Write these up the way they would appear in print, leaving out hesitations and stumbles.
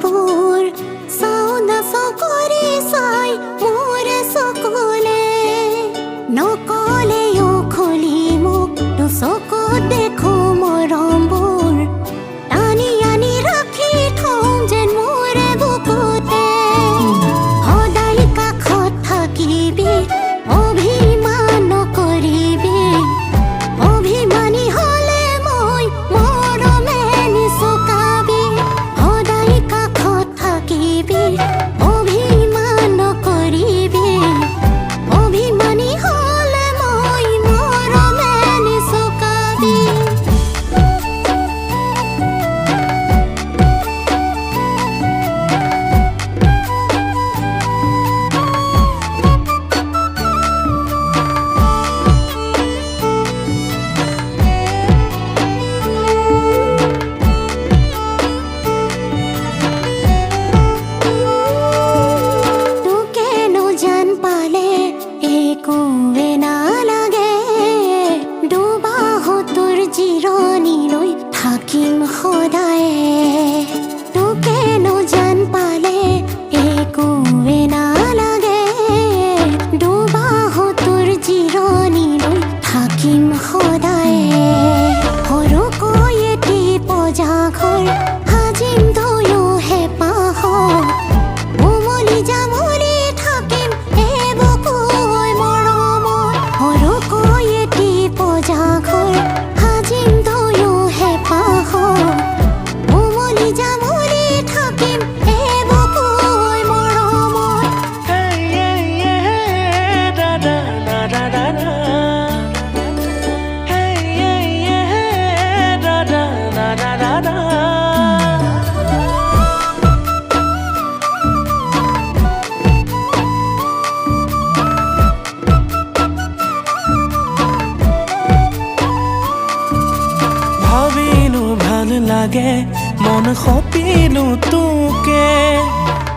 মৰমবোৰ চাও নাচাও কৰি চাই মোৰে চকুলে নকলেও খুলি মোক চকুত দেখো মৰমবোৰ টানি আনি ৰাখি থওঁ যেন মোৰে বুকুতে সদায় কাষত থাকিবি অভিমান নকৰিবি অভিমানী হলে মই মৰমে নিচুকাবি সদায় কাষত থাকিবি অভিমান নকৰিবি অভিমানী হলে মই মৰমে নিচুকাবি একোৱে নালাগে দুবাহুটোৰ জিৰণিলৈ থাকিম সদায় তোকেনো জান পালে একোৱে নালাগে দুবাহুটোৰ জিৰণিলৈ থাকিম সদায় সৰুকৈ এটি পজা ঘৰ সাজিম তয়ো হেঁপাহত উমলি জামলি থাকিম ঘৰ সাজিম তয়ো হেঁপাহত উমলি জামলি থাকিম এবুকুকৈ মৰমত লাগে মন সপিলো তোকে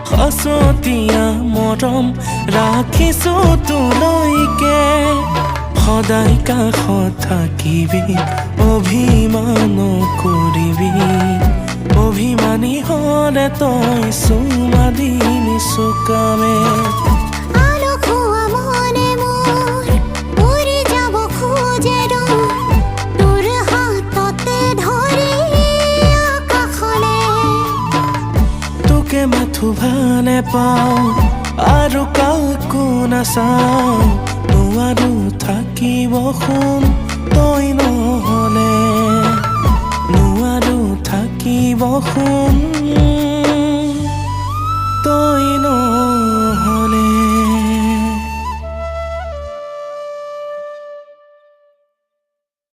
সচতীয়া মৰম ৰাখিছো তোলৈকে সদায় কাষত থাকিবি অভিমান কৰিবি অভিমানী হলে তই চুমা দি নিচুকামে মাথো ভালে পাওঁ আৰু কাকো নাচাওঁ নোৱাৰো থাকিব শুন তই নহলে নোৱাৰো থাকিব শুন